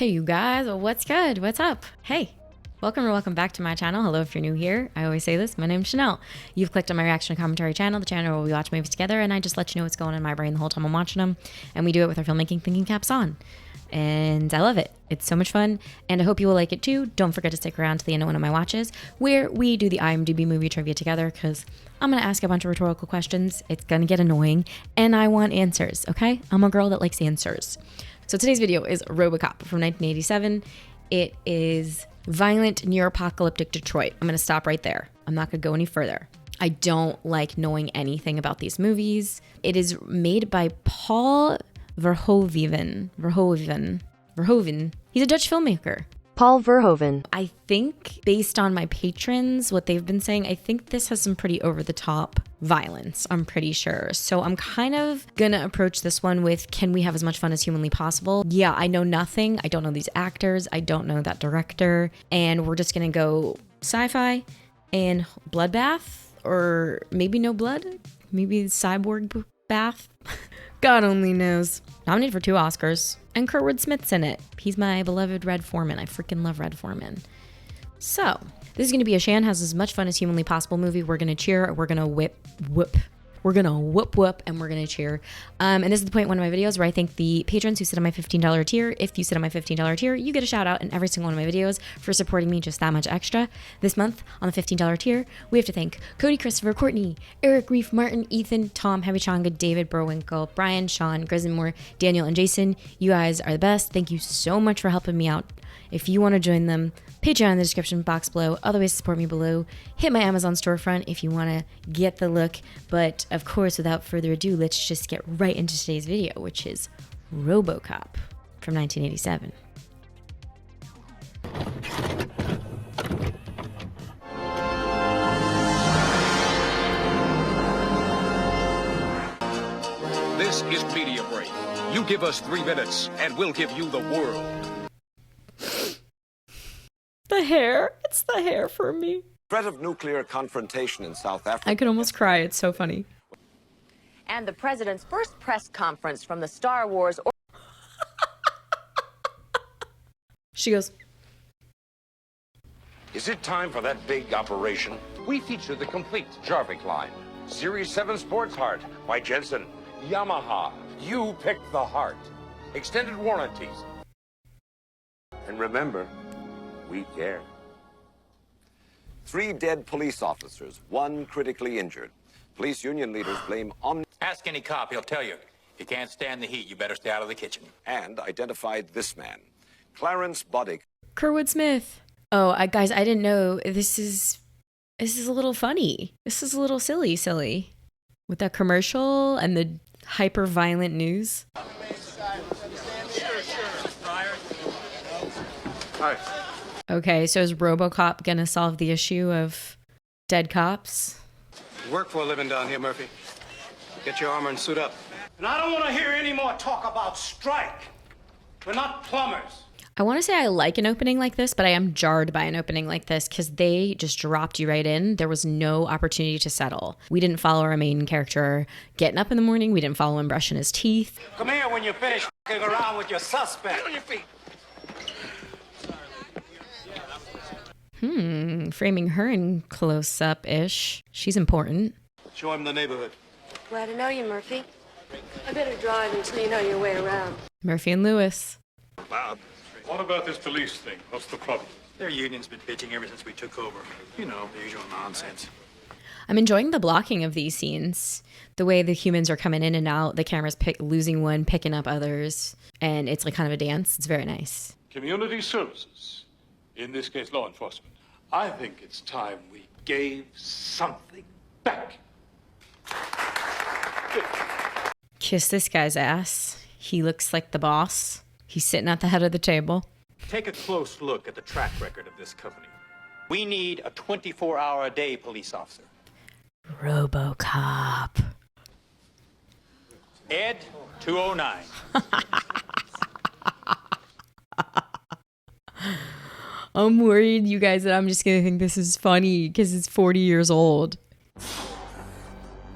Hey you guys, what's good? What's up? Hey, welcome or welcome back to my channel. Hello if you're new here. I always say this, my name's Chanel. You've clicked on my reaction and commentary channel, the channel where we watch movies together and I just let you know what's going on in my brain the whole time I'm watching them. And we do it with our filmmaking thinking caps on. And I love it. It's so much fun and I hope you will like it too. Don't forget to stick around to the end of one of my watches where we do the IMDb movie trivia together because I'm going to ask a bunch of rhetorical questions. It's going to get annoying and I want answers, okay? I'm a girl that likes answers. So today's video is ROBOCOP from 1987. It is violent near-apocalyptic Detroit. I'm going to stop right there. I'm not going to go any further. I don't like knowing anything about these movies. It is made by Paul Verhoeven. He's a Dutch filmmaker. Paul Verhoeven. I think based on my patrons, what they've been saying, I think this has some pretty over-the-top violence, I'm pretty sure. So I'm kind of gonna approach this one with, can we have as much fun as humanly possible? Yeah, I know nothing. I don't know these actors. I don't know that director. And we're just gonna go sci-fi and bloodbath, or maybe no blood? Maybe cyborg bath? God only knows. Nominated for 2 Oscars. And Kurtwood Smith's in it. He's my beloved Red Foreman. I freaking love Red Foreman. So, this is going to be a Shan has as much fun as humanly possible movie. We're going to cheer. We're going to whoop. We're going to whoop, and we're going to cheer. And this is the point in one of my videos where I thank the patrons who sit on my $15 tier. If you sit on my $15 tier, you get a shout out in every single one of my videos for supporting me just that much extra. This month, on the $15 tier, we have to thank Cody, Christopher, Courtney, Eric, Reef, Martin, Ethan, Tom, Heavy Changa, David, Burwinkle, Brian, Sean, Grisenmore, Daniel, and Jason. You guys are the best. Thank you so much for helping me out. If you want to join them, Patreon in the description box below. Other ways to support me below. Hit my Amazon storefront if you want to get the look. But of course, without further ado, let's just get right into today's video, which is ROBOCOP from 1987. This is Media Break. You give us 3 minutes, and we'll give you the world. The hair. It's the hair for me. Threat of nuclear confrontation in South Africa. I could almost cry. It's so funny. And the president's first press conference from the Star Wars. She goes, Is it time for that big operation? We feature the complete Jarvik line. Series 7 Sports Heart by Jensen. Yamaha. You picked the heart. Extended warranties. And remember, we care. 3 dead police officers, 1 critically injured. Police union leaders blame Ask any cop, he'll tell you. You can't stand the heat, you better stay out of the kitchen. and identified this man, Clarence Boddick. Kurtwood Smith. Oh, guys, I didn't know. This is a little funny. This is a little silly. With that commercial and the hyper-violent news. Hi. Okay, so is ROBOCOP gonna solve the issue of dead cops? You work for a living down here, Murphy. Get your armor and suit up. And I don't want to hear any more talk about strike. We're not plumbers. I want to say I like an opening like this, but I am jarred by an opening like this because they just dropped you right in. There was no opportunity to settle. We didn't follow our main character getting up in the morning. We didn't follow him brushing his teeth. Come here when you finish f***ing around with your suspect. Get on your feet. Framing her in close-up-ish. She's important. Show him the neighborhood. Glad to know you, Murphy. I better drive until you know your way around. Murphy and Lewis. Bob. What about this police thing? What's the problem? Their union's been bitching ever since we took over. You know, the usual nonsense. I'm enjoying the blocking of these scenes. The way the humans are coming in and out, the camera's losing one, picking up others, and it's like kind of a dance. It's very nice. Community services, in this case law enforcement. I think it's time we gave something back. Kiss this guy's ass. He looks like the boss. He's sitting at the head of the table. Take a close look at the track record of this company. We need a 24-hour-a-day police officer. ROBOCOP. Ed, 209. I'm worried, you guys, that I'm just gonna think this is funny because it's 40 years old.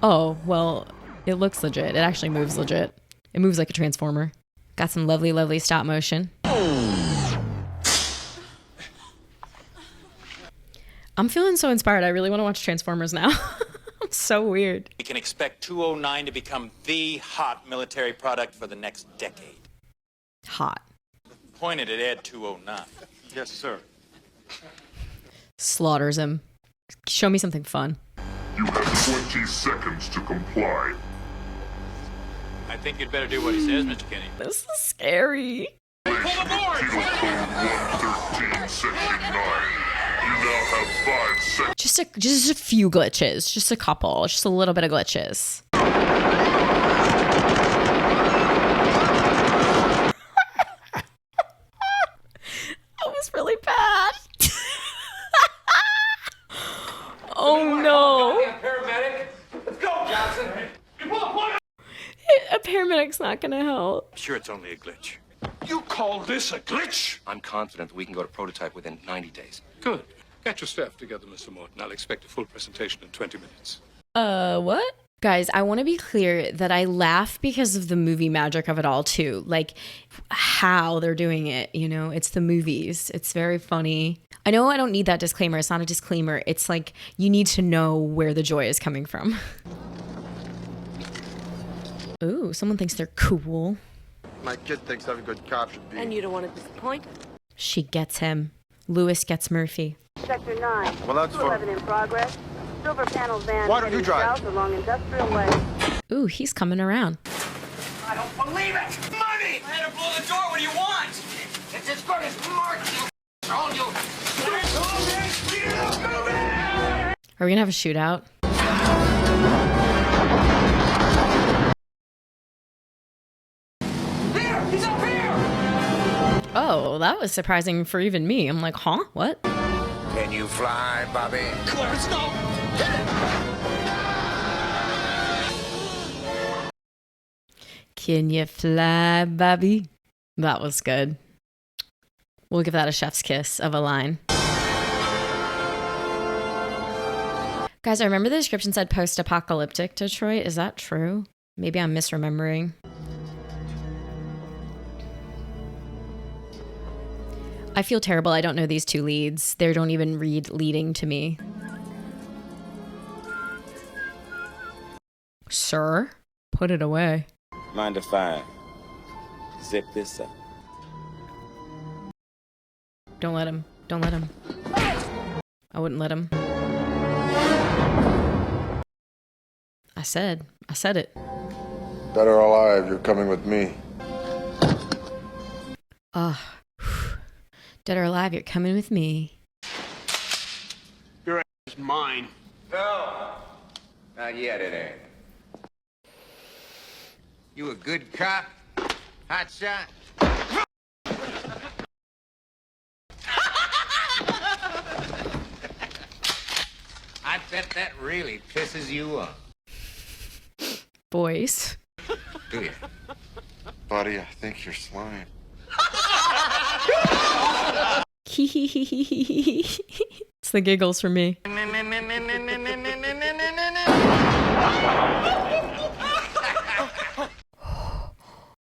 Oh, well, it looks legit. It actually moves legit. It moves like a transformer. Got some lovely, lovely stop motion. I'm feeling so inspired. I really want to watch Transformers now. So weird. We can expect 209 to become the hot military product for the next decade. Hot. Pointed at Ed 209. Yes, sir. Slaughters him. Show me something fun. You have 20 seconds to comply. I think you'd better do what he says, Mr. Kenny. This is scary. Pull the board! Penal Code 113, Section 9. You now have 5 seconds. Just a few glitches. Just a couple. Just a little bit of glitches. That was really bad. Oh no. Paramedic? Let's go, Johnson. A paramedic's not gonna help. I'm sure it's only a glitch. You call this a glitch? I'm confident that we can go to prototype within 90 days. Good. Get your staff together, Mr. Morton. I'll expect a full presentation in 20 minutes. What? Guys, I want to be clear that I laugh because of the movie magic of it all too. Like how they're doing it, you know, it's the movies. It's very funny. I know I don't need that disclaimer. It's not a disclaimer. It's like you need to know where the joy is coming from. Ooh, someone thinks they're cool. My kid thinks I'm a good cop should be. And you don't want to disappoint? She gets him. Lewis gets Murphy. Sector 9. Well, that's for... 11 in progress. Silver panel van. Why don't you drive? South along Industrial Way. Ooh, he's coming around. I don't believe it! Money! I had to blow the door. What do you want? It's as good as Mark. All you. Are we gonna have a shootout? Here! He's up here! Oh, that was surprising for even me. I'm like, huh? What? Can you fly, Bobby? Clarence, no! Can you fly, Bobby? That was good. We'll give that a chef's kiss of a line. Guys, I remember the description said post-apocalyptic Detroit. Is that true? Maybe I'm misremembering. I feel terrible. I don't know these two leads. They don't even read leading to me. Sir, put it away. Mind if I zip this up? Don't let him. Don't let him. I wouldn't let him. I said it. Dead or alive, you're coming with me. Dead or alive, you're coming with me. Your ass is mine. No. Not yet, it ain't. You a good cop? Hot shot? I bet that really pisses you off. Voice. Do you? Buddy, I think you're slime. It's the giggles for me.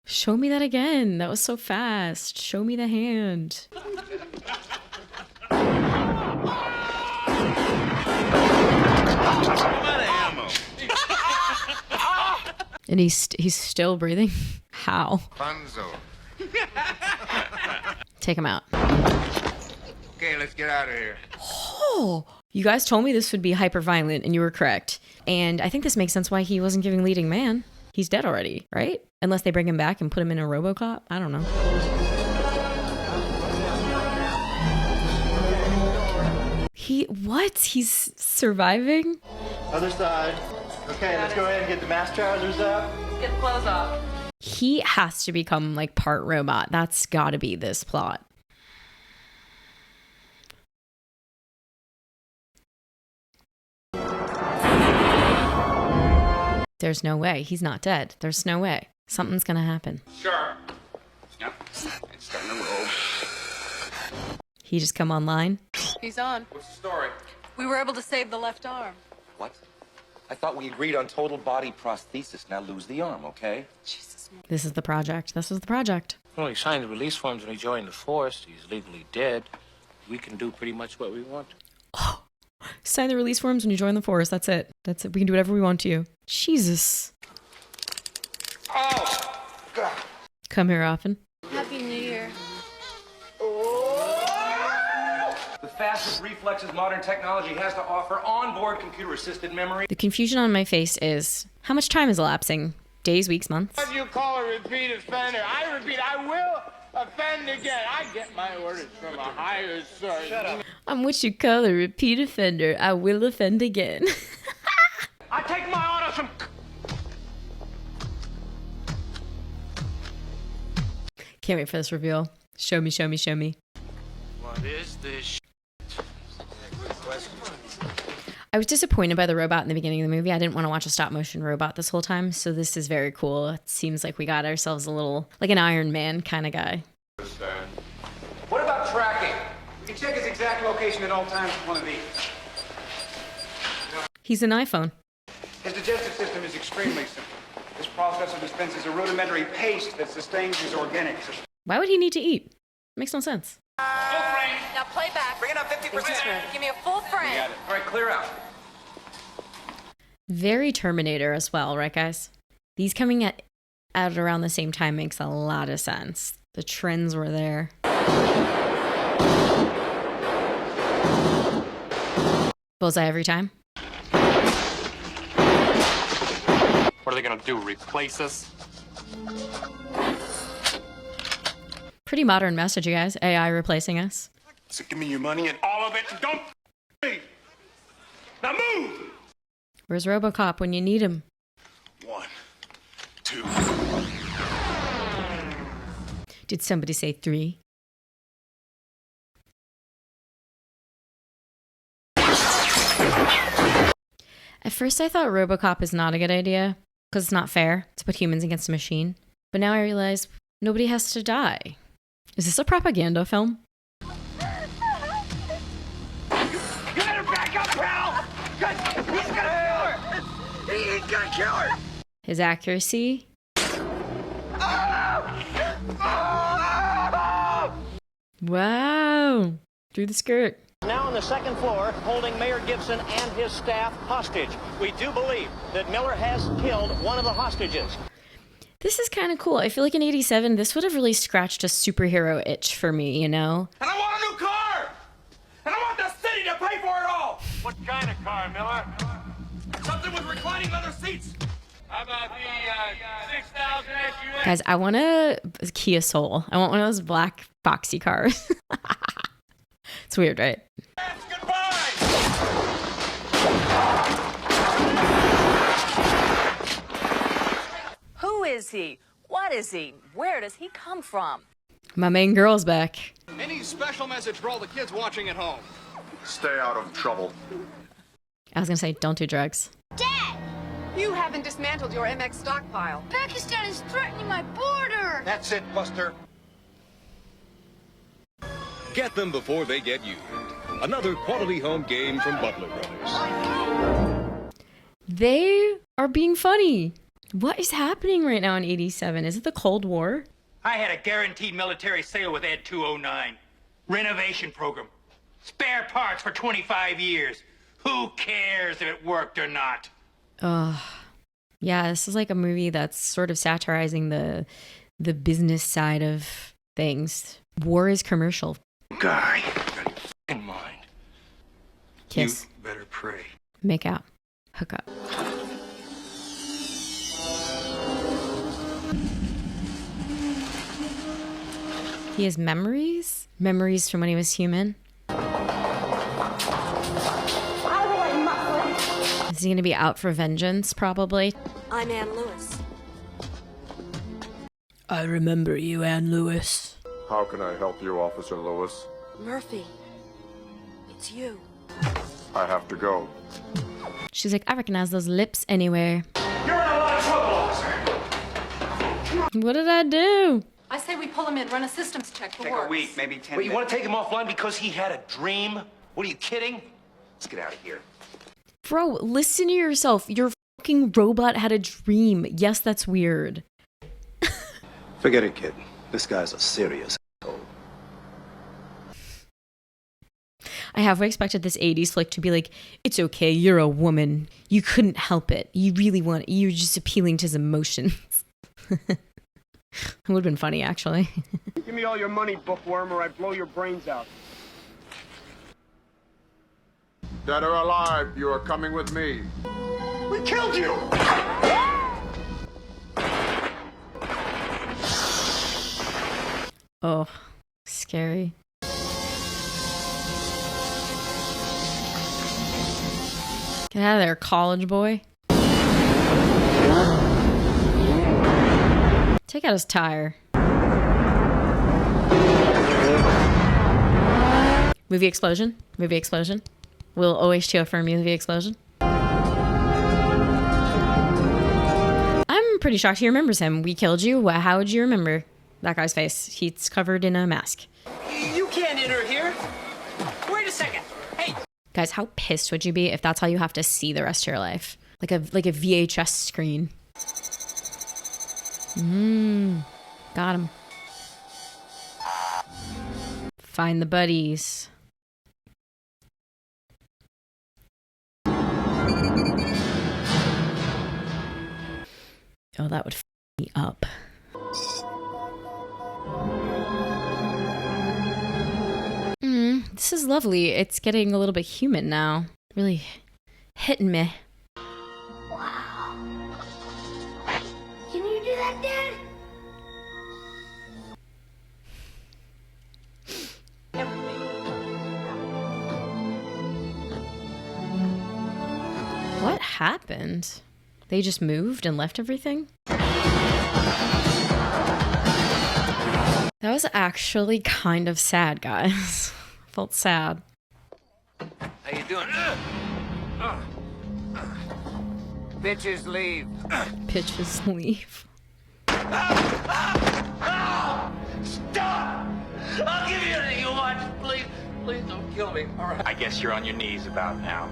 Show me that again. That was so fast. Show me the hand. And he's still breathing. How? Funzo. Take him out. Okay, let's get out of here. Oh, you guys told me this would be hyper violent, and you were correct. And I think this makes sense why he wasn't giving leading man. He's dead already, right? Unless they bring him back and put him in a RoboCop. I don't know. What? He's surviving? Other side. Okay, let's go ahead and get the mass trousers up. Get the clothes off. He has to become like part robot. That's got to be this plot. There's no way. He's not dead. There's no way. Something's going to happen. Sure. Yep. It's starting to roll. He just come online. He's on. What's the story? We were able to save the left arm. What? I thought we agreed on total body prosthesis. Now lose the arm, okay? Jesus. This is the project. This is the project. Well, he signed the release forms when he joined the force. He's legally dead. We can do pretty much what we want. Sign the release forms when you join the force. That's it. That's it. We can do whatever we want to you. Jesus. Oh, God. Come here often. Happy New Year. The fastest reflexes modern technology has to offer, onboard computer-assisted memory. The confusion on my face is, how much time is elapsing? Days, weeks, months? What do you call a repeat offender? I repeat, I will offend again. I get my orders from a higher source. Shut up. I'm what you call a repeat offender. I will offend again. I take my orders from... Can't wait for this reveal. Show me, show me, show me. What is this? I was disappointed by the robot in the beginning of the movie. I didn't want to watch a stop motion robot this whole time, so this is very cool. It seems like we got ourselves a little, like an Iron Man kind of guy. What about tracking? We can check his exact location at all times with one of these. He's an iPhone. His digestive system is extremely simple. This processor dispenses a rudimentary paste that sustains his organic system. Why would he need to eat? Makes no sense. Full frame. Now play back. Bring it up 50%. Give me a full frame. Got it. All right, clear out. Very Terminator as well, right, guys? These coming at around the same time makes a lot of sense. The trends were there. Bullseye every time. What are they gonna do, replace us? Pretty modern message, you guys. AI replacing us. So give me your money and all of it, and don't me. Now move! Where's RoboCop when you need him? 1, 2. Did somebody say 3? At first I thought RoboCop is not a good idea, because it's not fair to put humans against a machine. But now I realize nobody has to die. Is this a propaganda film? You better back up, pal! He's gonna kill her! He's gonna kill her! His accuracy? Wow! Through the skirt. Now on the second floor, holding Mayor Gibson and his staff hostage. We do believe that Miller has killed one of the hostages. This is kind of cool. I feel like in 87, this would have really scratched a superhero itch for me, you know? And I want a new car! And I want the city to pay for it all! What kind of car, Miller? Something with reclining leather seats! How about the 6,000 SUV? Guys, I want a Kia Soul. I want one of those black boxy cars. It's weird, right? Who is he? What is he? Where does he come from? My main girl's back. Any special message for all the kids watching at home? Stay out of trouble. I was gonna say, don't do drugs. Dad! You haven't dismantled your MX stockpile. Pakistan is threatening my border! That's it, Buster. Get them before they get you. Another quality home game from Butler Brothers. They are being funny. What is happening right now in 87? Is it the Cold War? I had a guaranteed military sale with Ed 209. Renovation program. Spare parts for 25 years. Who cares if it worked or not? Yeah, this is like a movie that's sort of satirizing the business side of things. War is commercial. Guy, in mind. Kiss. You better pray. Make out. Hook up. He has memories? Memories from when he was human? Is he going to be out for vengeance, probably? I'm Ann Lewis. I remember you, Ann Lewis. How can I help you, Officer Lewis? Murphy. It's you. I have to go. She's like, I recognize those lips anywhere. You're in a lot of trouble, officer. What did I do? I say we pull him in, run a systems check for Take works. a week, maybe 10 Wait, you want to take him offline because he had a dream? What are you kidding? Let's get out of here. Bro, listen to yourself. Your fucking robot had a dream. Yes, that's weird. Forget it, kid. This guy's a serious asshole. I halfway expected this 80s flick to be like, it's okay, you're a woman. You couldn't help it. You really want it. You're just appealing to his emotions. It would have been funny, actually. Give me all your money, bookworm, or I blow your brains out. Dead or alive, you are coming with me. We killed you! Oh, scary. Get out of there, college boy. Take out his tire. Movie explosion? Movie explosion? Will OH2 affirm movie explosion? I'm pretty shocked he remembers him. We killed you. How would you remember that guy's face? He's covered in a mask. You can't enter here. Wait a second. Hey. Guys, how pissed would you be if that's how you have to see the rest of your life? Like a VHS screen. Got him. Find the buddies. Oh, that would f me up. This is lovely. It's getting a little bit human now. Really hitting me. Wow. Can you do that, Dad? What happened? They just moved and left everything? That was actually kind of sad, guys. Felt sad. How you doing? Bitches leave. Bitches leave. Stop! I'll give you anything you want. Please, please don't kill me. All right. I guess you're on your knees about now,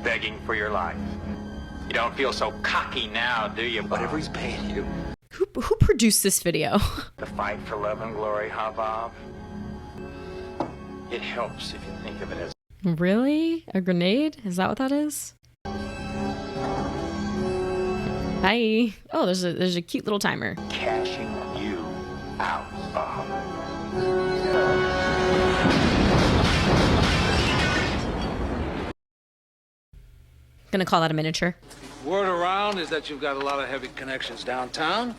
begging for your life. You don't feel so cocky now, do you? Whatever he's paying you. Who produced this video? The fight for love and glory, huh, Bob? It helps if you think of it as... Really? A grenade? Is that what that is? Hi. Oh, there's a cute little timer. Cashing you out, Bob. Gonna call that a miniature. Word around is that you've got a lot of heavy connections downtown.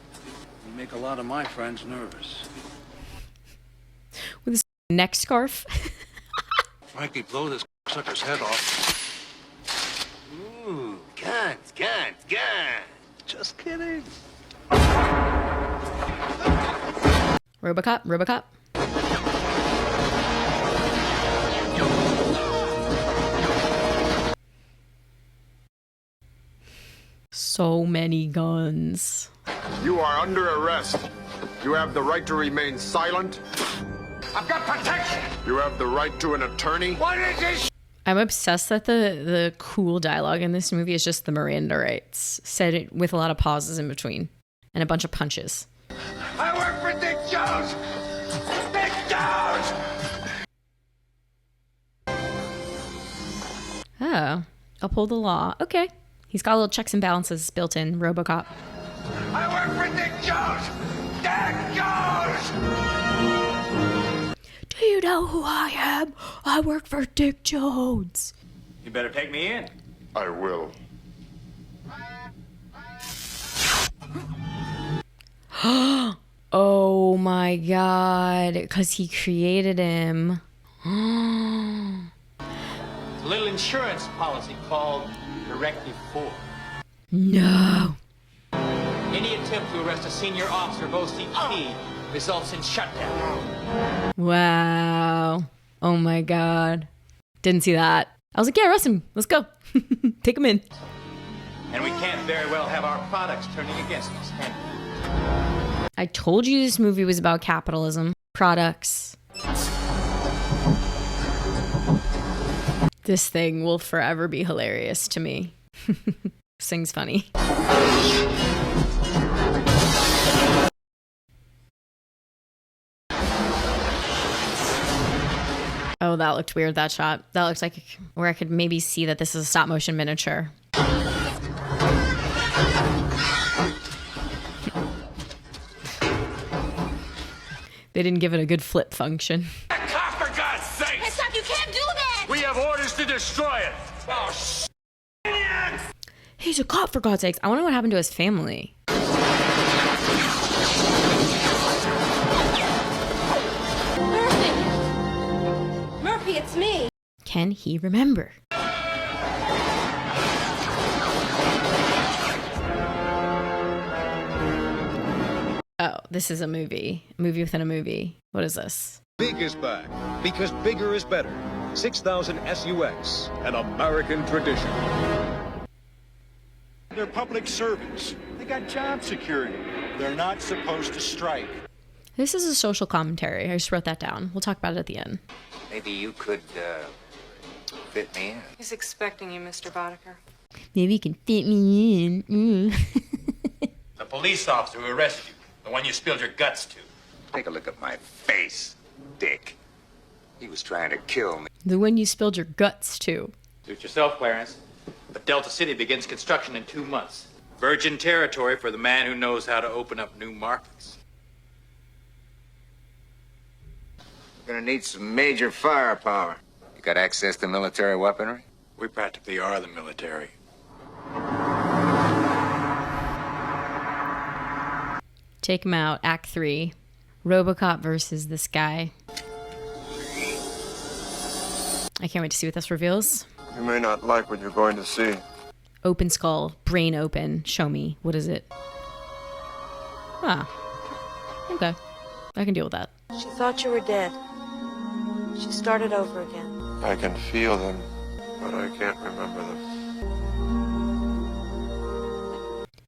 You make a lot of my friends nervous. With his neck scarf. Frankie, blow this sucker's head off. Ooh, guns. Just kidding. ROBOCOP. So many guns. You are under arrest. You have the right to remain silent. I've got protection. You have the right to an attorney. What is this? I'm obsessed that the cool dialogue in this movie is just the Miranda rights, said it with a lot of pauses in between and a bunch of punches. I work for Dick Jones. Dick Jones. Oh, uphold the law. Okay. He's got little checks and balances built in, RoboCop. I work for Dick Jones. Dick Jones. Do you know who I am? I work for Dick Jones. You better take me in. I will. Oh my god, because he created him. A little insurance policy called Directive 4. No. Any attempt to arrest a senior officer of OCP results in shutdown. Wow. Oh my god. Didn't see that. I was like, yeah, arrest him. Let's go. Take him in. And we can't very well have our products turning against us, can we? I told you this movie was about capitalism. Products. This thing will forever be hilarious to me. This thing's funny. Oh, that looked weird, that shot. That looks like where I could maybe see that this is a stop motion miniature. They didn't give it a good flip function. Cop, for God's sake! Hey, stop, you can't do that! We have orders to destroy it! Oh, He's a cop, for God's sakes. I wonder what happened to his family. Murphy, it's me. Can he remember? Oh, this is a movie. A movie within a movie. What is this? Big is back, because bigger is better. 6,000 SUX, an American tradition. They're public servants. They got job security. They're not supposed to strike. This is a social commentary. I just wrote that down. We'll talk about it at the end. Maybe you could, fit me in. He's expecting you, Mr. Boddicker. Maybe you can fit me in. The police officer who arrested you, the one you spilled your guts to. Take a look at my face, Dick. He was trying to kill me. The one you spilled your guts to. Suit yourself, Clarence. But Delta City begins construction in 2 months. Virgin territory for the man who knows how to open up new markets. We're gonna need some major firepower. You got access to military weaponry? We practically are the military. Take him out. Act 3. RoboCop versus this guy. I can't wait to see what this reveals. You may not like what you're going to see. Open skull. Brain open. Show me. What is it? Ah. Okay. I can deal with that. She thought you were dead. She started over again. I can feel them, but I can't remember them.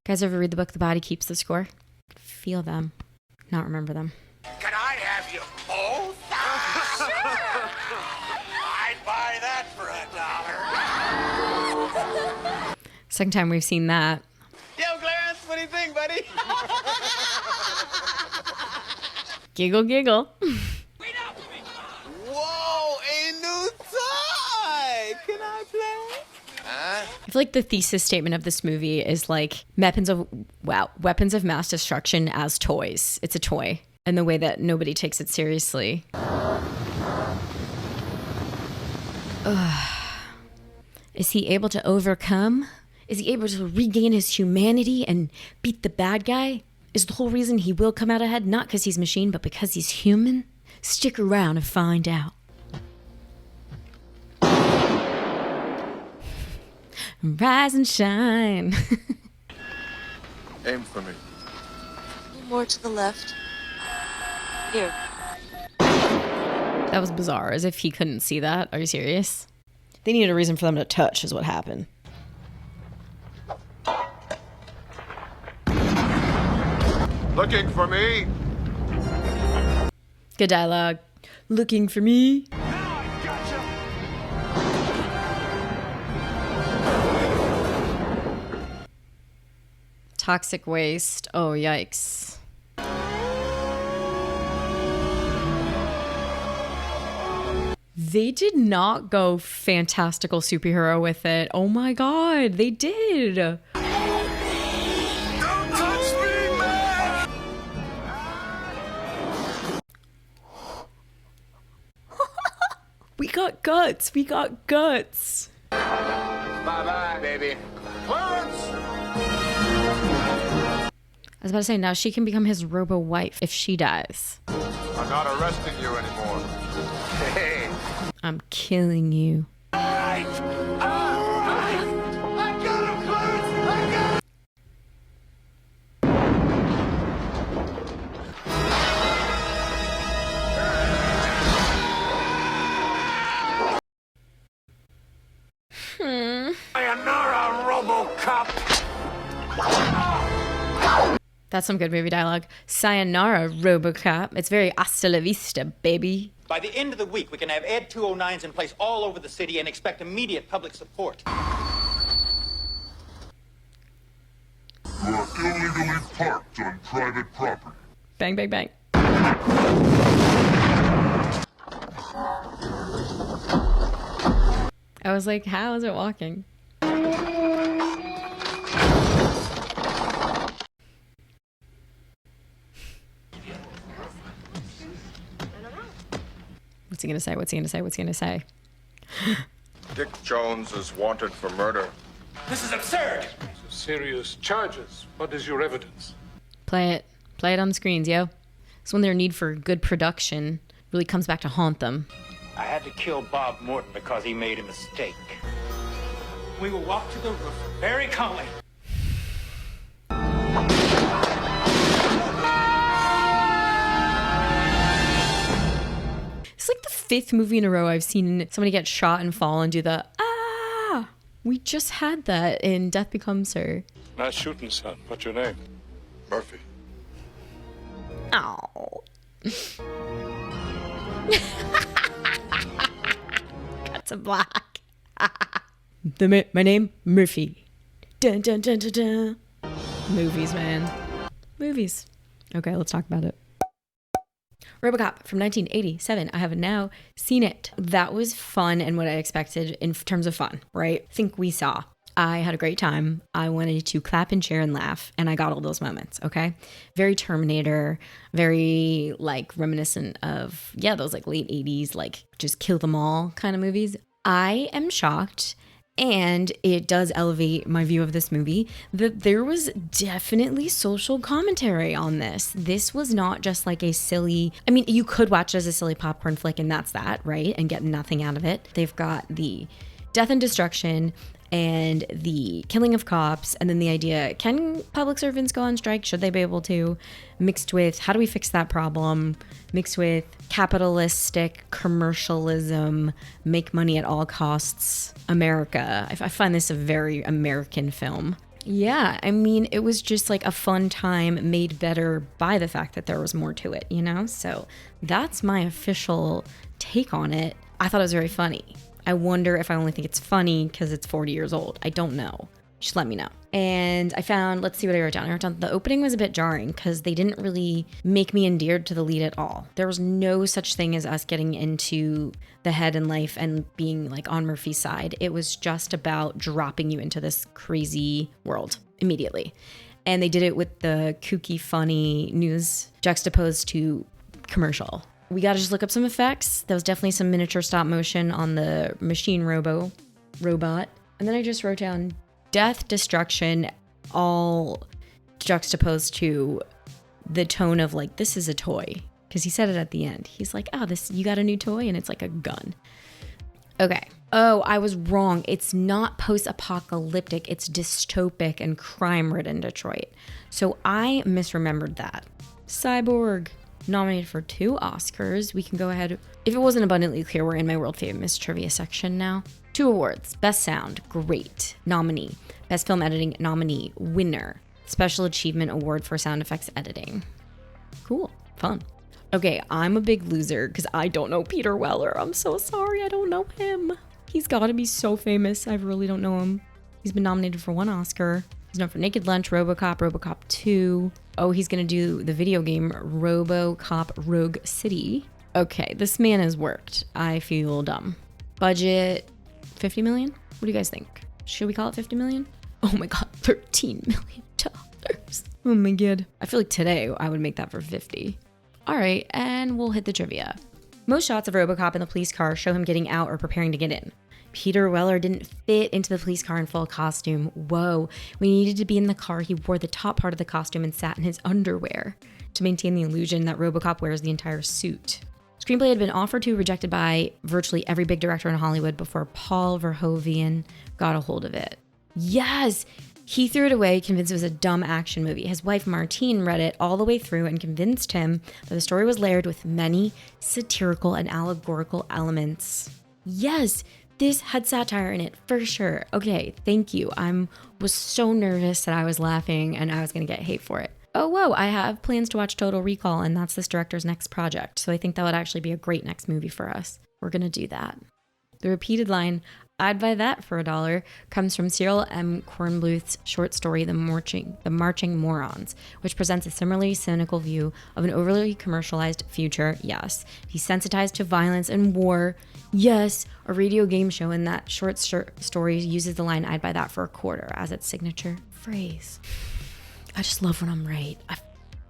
Guys ever read the book The Body Keeps the Score? Feel them, not remember them. Can I have you both? Sure! I'd buy that for $1. Second time we've seen that. Yo, Clarence, what do you think, buddy? Giggle, giggle. Whoa, a new toy! Can I play? I feel like the thesis statement of this movie is like weapons of mass destruction as toys. It's a toy, and the way that nobody takes it seriously. Is he able to overcome? Is he able to regain his humanity and beat the bad guy? Is the whole reason he will come out ahead not because he's machine, but because he's human? Stick around and find out. Rise and shine. Aim for me. More to the left. Here. That was bizarre, as if he couldn't see that. Are you serious? They needed a reason for them to touch, is what happened. Looking for me? Good dialogue. Looking for me? Toxic waste. Oh, yikes. They did not go fantastical superhero with it. Oh my god, they did. Don't touch me, man! We got guts. We got guts. Bye-bye, baby. Clarence! I was about to say, now she can become his robo-wife if she dies. I'm not arresting you anymore. Hey. I'm killing you. I got him, Clarence! I got him! Sayonara, RoboCop! That's some good movie dialogue. Sayonara, RoboCop. It's very hasta la vista, baby. By the end of the week, we can have Ed 209s in place all over the city and expect immediate public support. You are illegally parked on private property. Bang, bang, bang. I was like, how is it walking? What's he gonna say? What's he gonna say? What's he gonna say? Dick Jones is wanted for murder. This is absurd! Serious charges. What is your evidence? Play it. Play it on the screens, yo. It's when their need for good production really comes back to haunt them. I had to kill Bob Morton because he made a mistake. We will walk to the roof very calmly. It's like the 5th movie in a row I've seen somebody get shot and fall and do the ah. We just had that in Death Becomes Her. Nice shooting, son. What's your name? Murphy. Oh. Cut to black. My name, Murphy. Dun, dun, dun, dun, dun. Movies, man. Movies. Okay, let's talk about it. ROBOCOP from 1987. I have now seen it. That was fun and what I expected in terms of fun, right? I think we saw. I had a great time. I wanted to clap and cheer and laugh, and I got all those moments, okay? Very Terminator, very like reminiscent of, those like late 80s, like just kill them all kind of movies. I am shocked, and it does elevate my view of this movie, that there was definitely social commentary on this. This was not just like a silly, I mean, you could watch it as a silly popcorn flick and that's that, right? And get nothing out of it. They've got the death and destruction and the killing of cops, and then the idea, can public servants go on strike? Should they be able to? Mixed with, how do we fix that problem? Mixed with capitalistic commercialism, make money at all costs, America. I find this a very American film. Yeah, I mean, it was just like a fun time made better by the fact that there was more to it, you know? So that's my official take on it. I thought it was very funny. I wonder if I only think it's funny because it's 40 years old. I don't know. Just let me know. And I found, let's see what I wrote down. I wrote down the opening was a bit jarring because they didn't really make me endeared to the lead at all. There was no such thing as us getting into the head and life and being like on Murphy's side. It was just about dropping you into this crazy world immediately. And they did it with the kooky, funny news juxtaposed to commercial. We got to just look up some effects. There was definitely some miniature stop motion on the machine robot. And then I just wrote down death, destruction, all juxtaposed to the tone of like, this is a toy. Because he said it at the end. He's like, oh, you got a new toy? And it's like a gun. Okay. Oh, I was wrong. It's not post-apocalyptic. It's dystopic and crime-ridden Detroit. So I misremembered that. Cyborg. Nominated for 2 Oscars. We can go ahead. If it wasn't abundantly clear, we're in my world famous trivia section now. 2 awards. Best Sound, great. Nominee. Best Film Editing, nominee. Winner. Special Achievement Award for Sound Effects Editing. Cool. Fun. Okay, I'm a big loser because I don't know Peter Weller. I'm so sorry. I don't know him. He's got to be so famous. I really don't know him. He's been nominated for 1 Oscar. He's known for Naked Lunch, RoboCop, RoboCop 2. Oh, he's going to do the video game RoboCop Rogue City. Okay, this man has worked. I feel dumb. Budget, 50 million? What do you guys think? Should we call it 50 million? Oh my God, $13 million. Oh my God. I feel like today I would make that for 50. All right, and we'll hit the trivia. Most shots of RoboCop in the police car show him getting out or preparing to get in. Peter Weller didn't fit into the police car in full costume. Whoa. When he needed to be in the car, he wore the top part of the costume and sat in his underwear to maintain the illusion that RoboCop wears the entire suit. Screenplay had been offered to, rejected by virtually every big director in Hollywood before Paul Verhoeven got a hold of it. Yes! He threw it away, convinced it was a dumb action movie. His wife Martine read it all the way through and convinced him that the story was layered with many satirical and allegorical elements. Yes! This had satire in it, for sure. Okay, thank you. I was so nervous that I was laughing and I was going to get hate for it. Oh, whoa, I have plans to watch Total Recall, and that's this director's next project. So I think that would actually be a great next movie for us. We're going to do that. The repeated line, I'd buy that for $1, comes from Cyril M. Kornbluth's short story, The Marching Morons, which presents a similarly cynical view of an overly commercialized future. Yes. Desensitized to violence and war. Yes. A radio game show in that short story uses the line, I'd buy that for $1 as its signature phrase. I just love when I'm right. I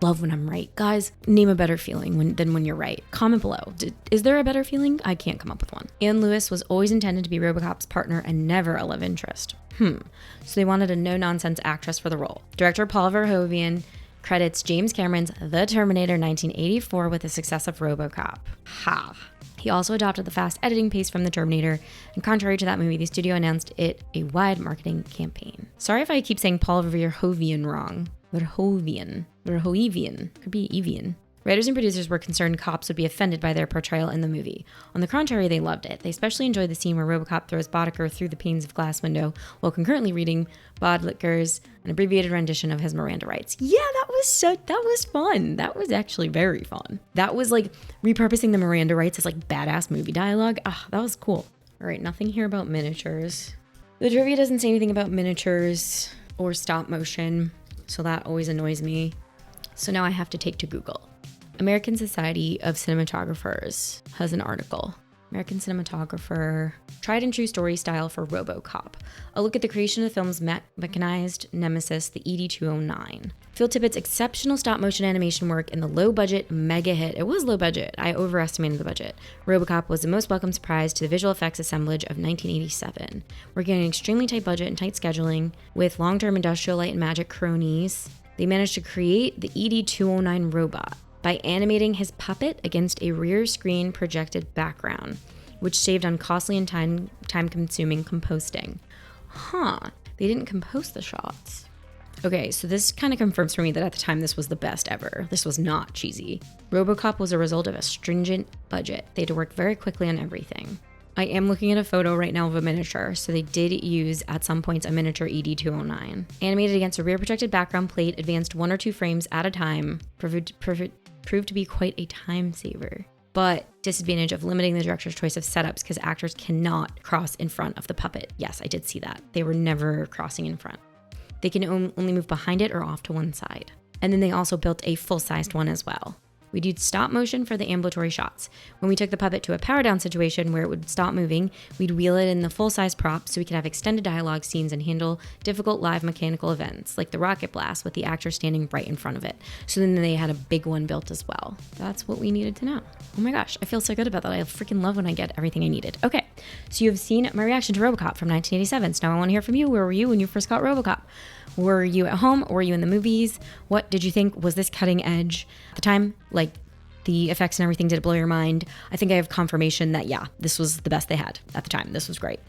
love when I'm right. Guys, name a better feeling than when you're right. Comment below. Is there a better feeling? I can't come up with one. Anne Lewis was always intended to be RoboCop's partner and never a love interest. So they wanted a no-nonsense actress for the role. Director Paul Verhoeven credits James Cameron's The Terminator 1984 with the success of RoboCop. He also adopted the fast editing pace from The Terminator, and contrary to that movie, the studio announced it a wide marketing campaign. Sorry if I keep saying Paul Verhoeven wrong. Verhoeven. Could be Evian. Writers and producers were concerned cops would be offended by their portrayal in the movie. On the contrary, they loved it. They especially enjoyed the scene where RoboCop throws Boddicker through the panes of glass window while concurrently reading Bodlicker's an abbreviated rendition of his Miranda rights. Yeah, that was fun. That was actually very fun. That was like repurposing the Miranda rights as like badass movie dialogue. That was cool. All right, nothing here about miniatures. The trivia doesn't say anything about miniatures or stop motion, so that always annoys me. So now I have to take to Google. American Society of Cinematographers has an article. American cinematographer, tried and true story style for RoboCop. A look at the creation of the film's mechanized nemesis, the ED-209. Phil Tippett's exceptional stop-motion animation work in the low-budget mega hit. It was low budget. I overestimated the budget. RoboCop was the most welcome surprise to the visual effects assemblage of 1987. Working on an extremely tight budget and tight scheduling with long-term Industrial Light and Magic cronies, they managed to create the ED-209 robot by animating his puppet against a rear screen projected background, which saved on costly and time-consuming composting. They didn't compost the shots. Okay, so this kind of confirms for me that at the time this was the best ever. This was not cheesy. RoboCop was a result of a stringent budget. They had to work very quickly on everything. I am looking at a photo right now of a miniature, so they did use, at some points, a miniature ED-209. Animated against a rear projected background plate, advanced 1 or 2 frames at a time, proved to be quite a time saver. But disadvantage of limiting the director's choice of setups because actors cannot cross in front of the puppet. Yes, I did see that. They were never crossing in front. They can only move behind it or off to one side. And then they also built a full-sized one as well. We did stop motion for the ambulatory shots. When we took the puppet to a power down situation where it would stop moving, we'd wheel it in the full-size prop so we could have extended dialogue scenes and handle difficult live mechanical events, like the rocket blast with the actor standing right in front of it. So then they had a big one built as well. That's what we needed to know. Oh my gosh, I feel so good about that. I freaking love when I get everything I needed. Okay, so you have seen my reaction to RoboCop from 1987. So now I want to hear from you. Where were you when you first got RoboCop? Were you at home or were you in the movies? What did you think? Was this cutting edge at the time? Like the effects and everything, did it blow your mind? I think I have confirmation that, yeah, this was the best they had at the time. This was great.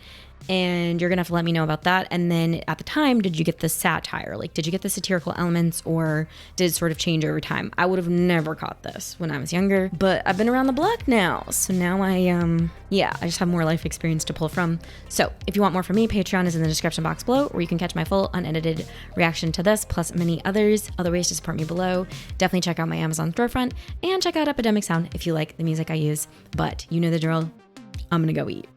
And you're going to have to let me know about that. And then at the time, did you get the satire? Like, did you get the satirical elements or did it sort of change over time? I would have never caught this when I was younger, but I've been around the block now. So now I just have more life experience to pull from. So if you want more from me, Patreon is in the description box below, where you can catch my full unedited reaction to this, plus many others. Other ways to support me below. Definitely check out my Amazon storefront and check out Epidemic Sound if you like the music I use. But you know the drill. I'm going to go eat.